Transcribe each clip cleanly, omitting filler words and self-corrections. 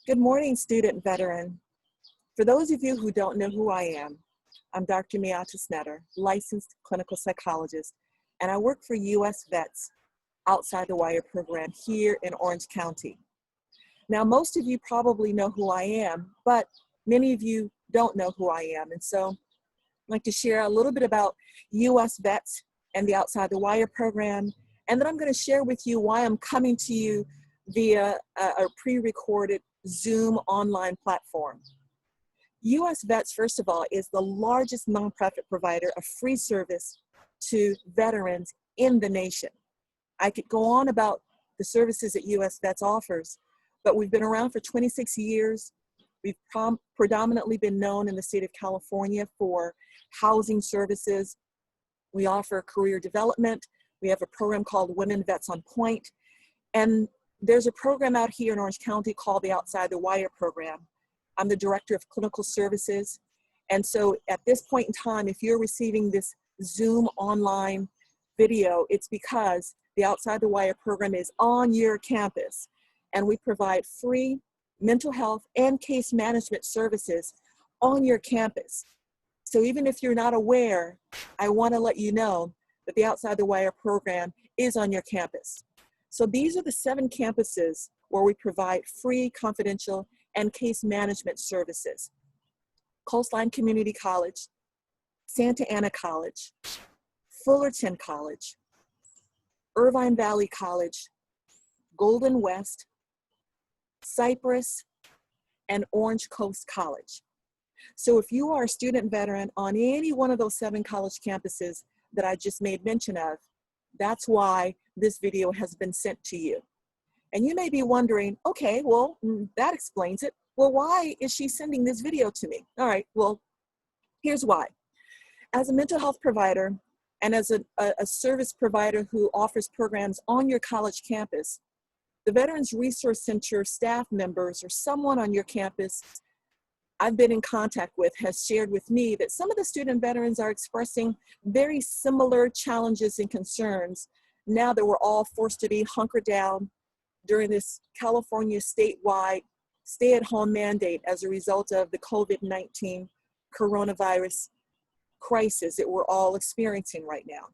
Good morning, student veteran. For those of you who don't know who I am, I'm Dr. Miatta, licensed clinical psychologist, and I work for U.S. Vets Outside the Wire program here in Orange County. Now, most of you probably know who I am, but many of you don't know who I am. And so I'd like to share a little bit about U.S. Vets and the Outside the Wire program. And then I'm going to share with you why I'm coming to you via a pre-recorded Zoom online platform. U.S. Vets, first of all, is the largest nonprofit provider of free service to veterans in the nation. I could go on about the services that U.S. Vets offers, but we've been around for 26 years. We've predominantly been known in the state of California for housing services. We offer career development. We have a program called Women Vets on Point. And there's a program out here in Orange County called the Outside the Wire program. I'm the director of clinical services. And so at this point in time, if you're receiving this Zoom online video, it's because the Outside the Wire program is on your campus. And we provide free mental health and case management services on your campus. So even if you're not aware, I want to let you know that the Outside the Wire program is on your campus. So these are the 7 campuses where we provide free, confidential, and case management services. Coastline Community College, Santa Ana College, Fullerton College, Irvine Valley College, Golden West, Cypress, and Orange Coast College. So if you are a student veteran on any one of those 7 college campuses that I just made mention of, that's why this video has been sent to you. And you may be wondering, okay, well, that explains it. Well, why is she sending this video to me? All right, well, here's why. As a mental health provider and as a service provider who offers programs on your college campus, the Veterans Resource Center staff members or someone on your campus I've been in contact with has shared with me that some of the student veterans are expressing very similar challenges and concerns now that we're all forced to be hunkered down during this California statewide stay-at-home mandate as a result of the COVID-19 coronavirus crisis that we're all experiencing right now.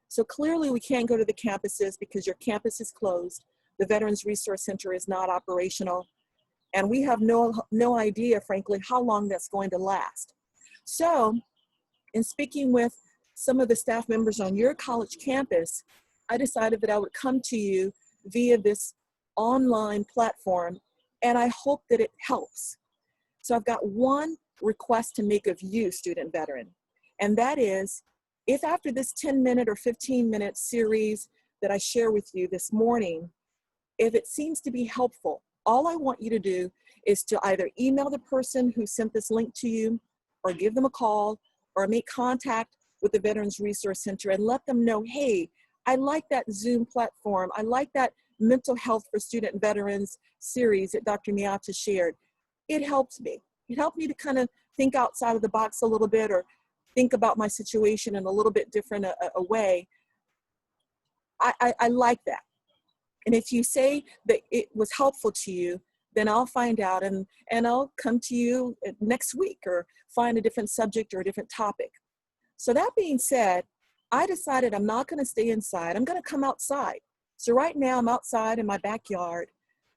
So clearly we can't go to the campuses because your campus is closed. The Veterans Resource Center is not operational. And we have no idea, frankly, how long that's going to last. So in speaking with some of the staff members on your college campus, I decided that I would come to you via this online platform, and I hope that it helps. So I've got one request to make of you, student veteran, and that is, if after this 10-minute or 15-minute series that I share with you this morning, if it seems to be helpful, all I want you to do is to either email the person who sent this link to you, or give them a call, or make contact with the Veterans Resource Center and let them know, hey, I like that Zoom platform. I like that Mental Health for Student Veterans series that Dr. Miatta shared. It helps me. It helped me to kind of think outside of the box a little bit, or think about my situation in a little bit different a way. I like that. And if you say that it was helpful to you, then I'll find out and I'll come to you next week or find a different subject or a different topic. So that being said, I decided I'm not going to stay inside. I'm going to come outside. So right now I'm outside in my backyard.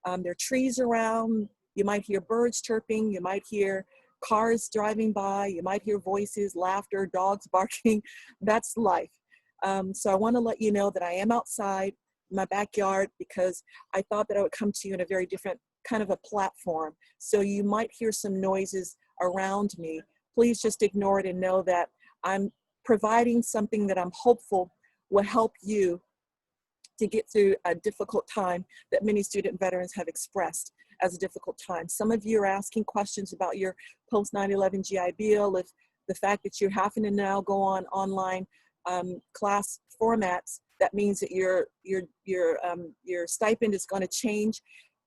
There are trees around. You might hear birds chirping. You might hear cars driving by. You might hear voices, laughter, dogs barking. That's life. So I want to let you know that I am outside my backyard because I thought that I would come to you in a very different kind of a platform. So you might hear some noises around me. Please just ignore it and know that I'm providing something that I'm hopeful will help you to get through a difficult time that many student veterans have expressed as a difficult time. Some of you are asking questions about your post 9/11 GI Bill, if the fact that you're having to now go on online class formats, that means that your stipend is going to change.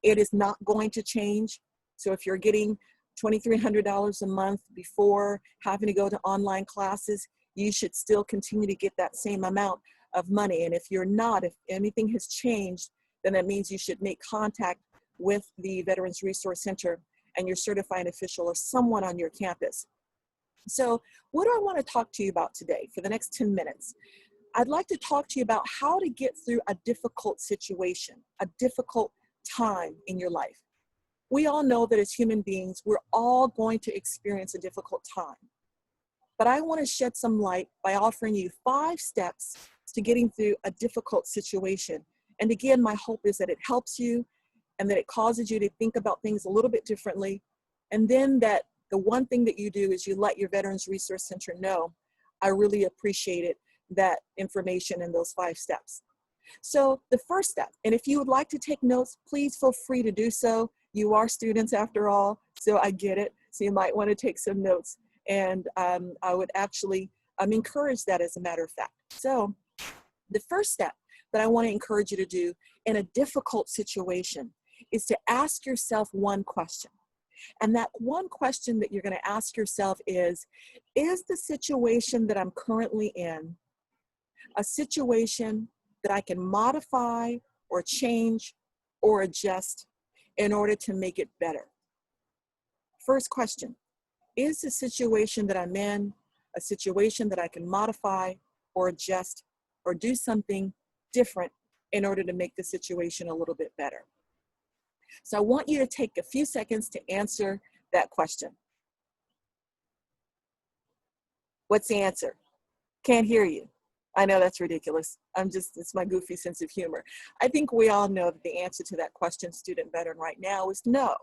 It is not going to change. So if you're getting $2,300 a month before having to go to online classes, you should still continue to get that same amount of money. And if you're not, if anything has changed, then that means you should make contact with the Veterans Resource Center and your certifying official or someone on your campus. So what do I want to talk to you about today for the next 10 minutes? I'd like to talk to you about how to get through a difficult situation, a difficult time in your life. We all know that as human beings, we're all going to experience a difficult time. But I want to shed some light by offering you 5 steps to getting through a difficult situation. And again, my hope is that it helps you and that it causes you to think about things a little bit differently. And then that the one thing that you do is you let your Veterans Resource Center know, I really appreciate it, that information in those 5 steps. So the first step, and if you would like to take notes, please feel free to do so. You are students after all, so I get it. So you might want to take some notes. And I would actually encourage that as a matter of fact. So the first step that I want to encourage you to do in a difficult situation is to ask yourself one question. And that one question that you're going to ask yourself is the situation that I'm currently in a situation that I can modify or change or adjust in order to make it better? First question, is the situation that I'm in a situation that I can modify or adjust or do something different in order to make the situation a little bit better? So I want you to take a few seconds to answer that question. What's the answer? Can't hear you. I know that's ridiculous. It's my goofy sense of humor. I think we all know that the answer to that question, student veteran, right now is no.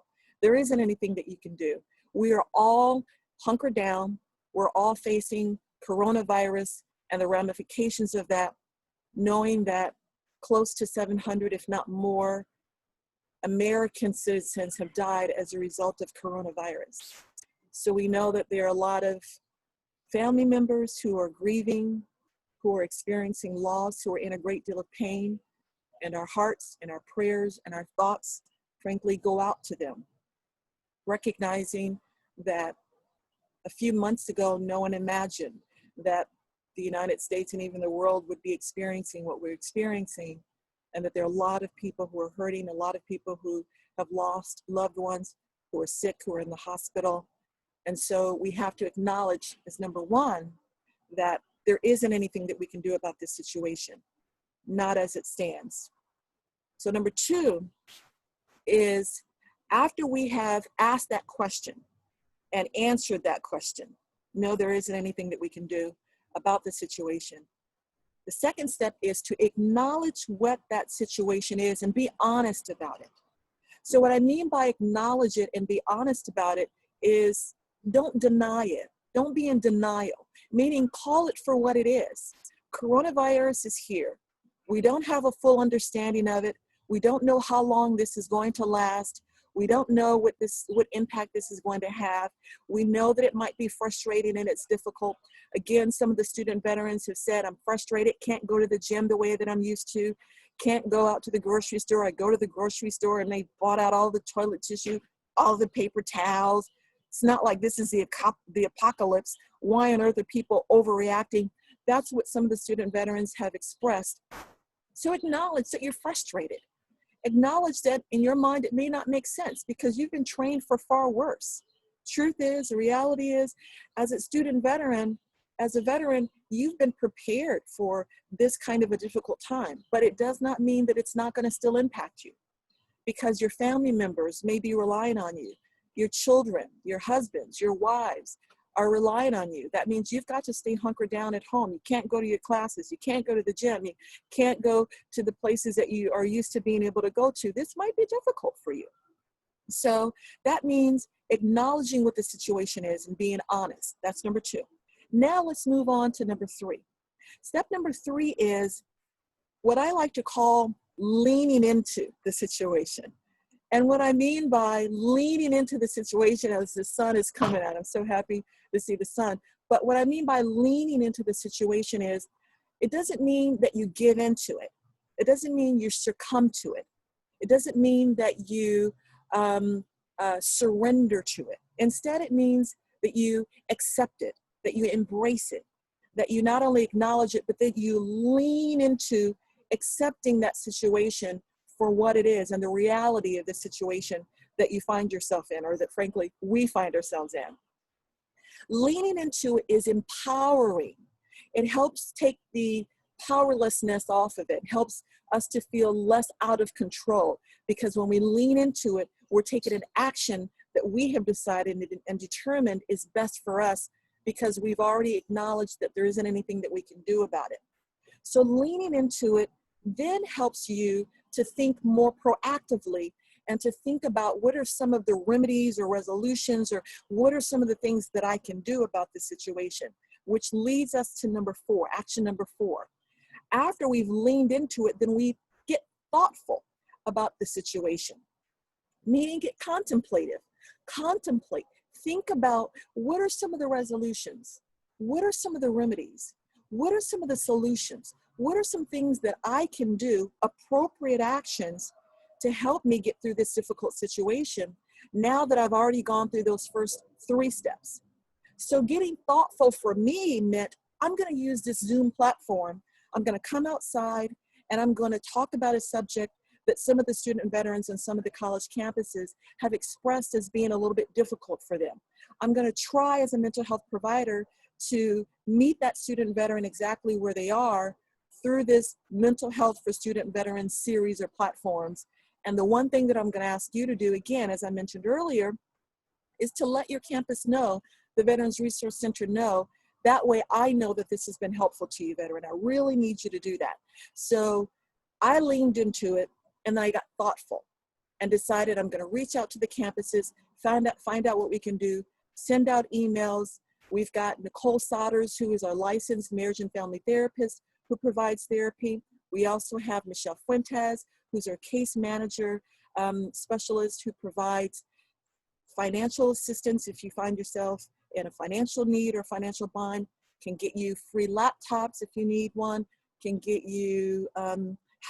There isn't anything that you can do. We are all hunkered down. We're all facing coronavirus and the ramifications of that, knowing that close to 700, if not more, American citizens have died as a result of coronavirus. So we know that there are a lot of family members who are grieving, who are experiencing loss, who are in a great deal of pain, and our hearts and our prayers and our thoughts, frankly, go out to them, recognizing that a few months ago, no one imagined that the United States and even the world would be experiencing what we're experiencing, and that there are a lot of people who are hurting, a lot of people who have lost loved ones, who are sick, who are in the hospital. And so we have to acknowledge, as number one, that there isn't anything that we can do about this situation, not as it stands. So number two is, after we have asked that question and answered that question, no, there isn't anything that we can do about the situation. The second step is to acknowledge what that situation is and be honest about it. So what I mean by acknowledge it and be honest about it is, don't deny it. Don't be in denial, meaning call it for what it is. Coronavirus is here. We don't have a full understanding of it. We don't know how long this is going to last. We don't know what impact this is going to have. We know that it might be frustrating and it's difficult. Again, some of the student veterans have said, I'm frustrated, can't go to the gym the way that I'm used to, can't go out to the grocery store. I go to the grocery store and they bought out all the toilet tissue, all the paper towels. It's not like this is the apocalypse. Why on earth are people overreacting? That's what some of the student veterans have expressed. So acknowledge that you're frustrated. Acknowledge that in your mind it may not make sense because you've been trained for far worse. Truth is, the reality is, as a student veteran, as a veteran, you've been prepared for this kind of a difficult time, but it does not mean that it's not going to still impact you, because your family members may be relying on you. Your children, your husbands, your wives are relying on you. That means you've got to stay hunkered down at home. You can't go to your classes. You can't go to the gym. You can't go to the places that you are used to being able to go to. This might be difficult for you. So that means acknowledging what the situation is and being honest. That's number two. Now let's move on to number three. Step number three is what I like to call leaning into the situation. And what I mean by leaning into the situation, as the sun is coming out, I'm so happy to see the sun. But what I mean by leaning into the situation is, it doesn't mean that you give into it. It doesn't mean you succumb to it. It doesn't mean that you surrender to it. Instead, it means that you accept it, that you embrace it, that you not only acknowledge it, but that you lean into accepting that situation for what it is and the reality of the situation that you find yourself in, or that frankly, we find ourselves in. Leaning into it is empowering. It helps take the powerlessness off of it. It helps us to feel less out of control, because when we lean into it, we're taking an action that we have decided and determined is best for us, because we've already acknowledged that there isn't anything that we can do about it. So leaning into it then helps you to think more proactively and to think about what are some of the remedies or resolutions, or what are some of the things that I can do about this situation, which leads us to number 4, action number 4. After we've leaned into it, then we get thoughtful about the situation, meaning get contemplative. Contemplate, think about what are some of the resolutions, what are some of the remedies, what are some of the solutions, what are some things that I can do, appropriate actions to help me get through this difficult situation now that I've already gone through those first 3 steps. So getting thoughtful for me meant I'm going to use this Zoom platform. I'm going to come outside and I'm going to talk about a subject that some of the student veterans and some of the college campuses have expressed as being a little bit difficult for them. I'm going to try as a mental health provider to meet that student veteran exactly where they are through this mental health for student veterans series or platforms. And the one thing that I'm going to ask you to do, again, as I mentioned earlier, is to let your campus know, the Veterans Resource Center know. That way I know that this has been helpful to you, veteran. I really need you to do that. So I leaned into it, and then I got thoughtful and decided I'm going to reach out to the campuses, find out what we can do, send out emails. We've got Nicole Sodders, who is our licensed marriage and family therapist, who provides therapy. We also have Michelle Fuentes, who's our case manager specialist, who provides financial assistance if you find yourself in a financial need or financial bind, can get you free laptops if you need one, can get you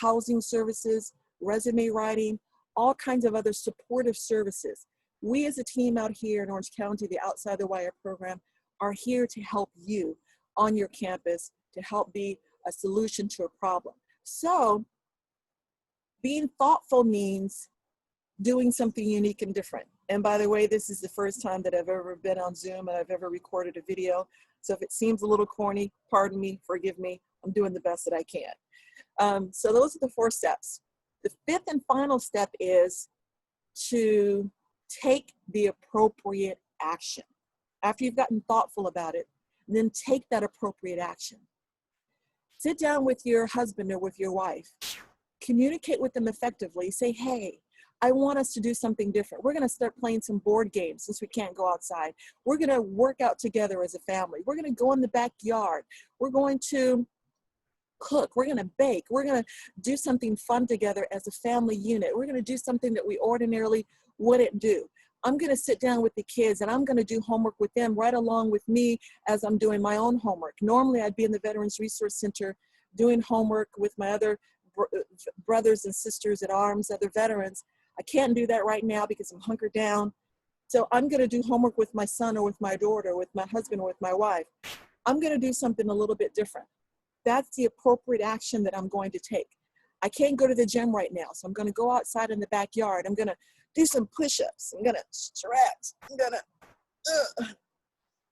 housing services, resume writing, all kinds of other supportive services. We as a team out here in Orange County, the Outside the Wire program, are here to help you on your campus, to help be a solution to a problem. So being thoughtful means doing something unique and different. And by the way, this is the first time that I've ever been on Zoom and I've ever recorded a video. So if it seems a little corny, pardon me, forgive me, I'm doing the best that I can. So those are the 4 steps. The 5th and final step is to take the appropriate action. After you've gotten thoughtful about it, then take that appropriate action. Sit down with your husband or with your wife. Communicate with them effectively. Say, hey, I want us to do something different. We're going to start playing some board games since we can't go outside. We're going to work out together as a family. We're going to go in the backyard. We're going to cook. We're going to bake. We're going to do something fun together as a family unit. We're going to do something that we ordinarily wouldn't do. I'm going to sit down with the kids and I'm going to do homework with them right along with me as I'm doing my own homework. Normally I'd be in the Veterans Resource Center doing homework with my other brothers and sisters at arms, other veterans. I can't do that right now because I'm hunkered down. So I'm going to do homework with my son or with my daughter, with my husband or with my wife. I'm going to do something a little bit different. That's the appropriate action that I'm going to take. I can't go to the gym right now, so I'm going to go outside in the backyard. I'm going to do some push-ups. I'm going to stretch. I'm going to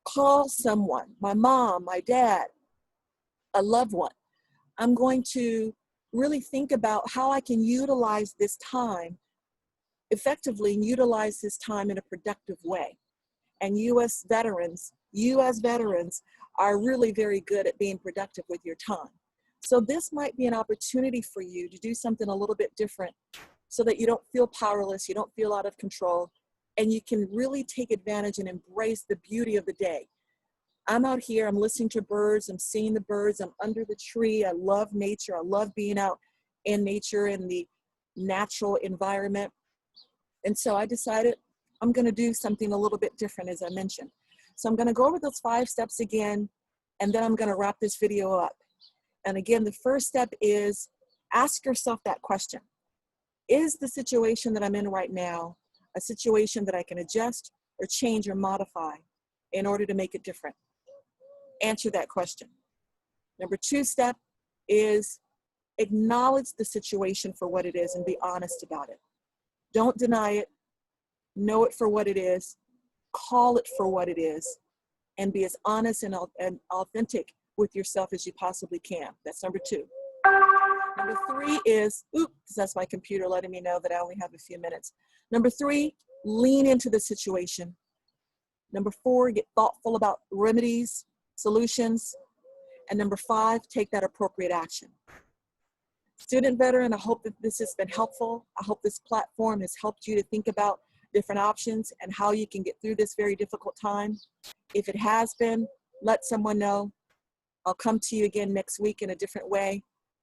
call someone, my mom, my dad, a loved one. I'm going to really think about how I can utilize this time effectively and utilize this time in a productive way. And you as veterans are really very good at being productive with your time. So this might be an opportunity for you to do something a little bit different so that you don't feel powerless, you don't feel out of control, and you can really take advantage and embrace the beauty of the day. I'm out here, I'm listening to birds, I'm seeing the birds, I'm under the tree, I love nature, I love being out in nature, in the natural environment. And so I decided I'm gonna do something a little bit different, as I mentioned. So I'm gonna go over those 5 steps again, and then I'm gonna wrap this video up. And again, the first step is ask yourself that question. Is the situation that I'm in right now a situation that I can adjust or change or modify in order to make it different? Answer that question. Number 2 step is Acknowledge the situation for what it is and be honest about it. Don't deny it. Know it for what it is. Call it for what it is. And be as honest and authentic with yourself as you possibly can. That's number 2. Number 3 is, oops, that's my computer letting me know that I only have a few minutes. Number 3, lean into the situation. Number 4, get thoughtful about remedies, solutions. And number 5, take that appropriate action. Student veteran, I hope that this has been helpful. I hope this platform has helped you to think about different options and how you can get through this very difficult time. If it has been, let someone know. I'll come to you again next week in a different way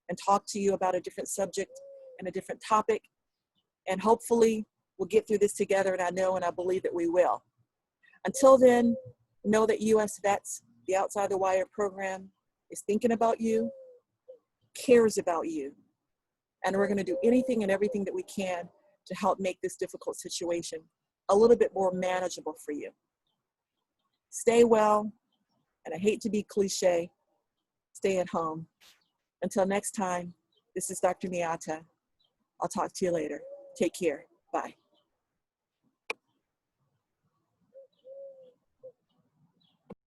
and talk to you about a different subject and a different topic. And hopefully we'll get through this together, and I know and I believe that we will. Until then, know that US Vets, the Outside the Wire program, is thinking about you, cares about you, and we're going to do anything and everything that we can to help make this difficult situation a little bit more manageable for you. Stay well, and I hate to be cliche, stay at home. Until next time, this is Dr. Miatta. I'll talk to you later. Take care. Bye.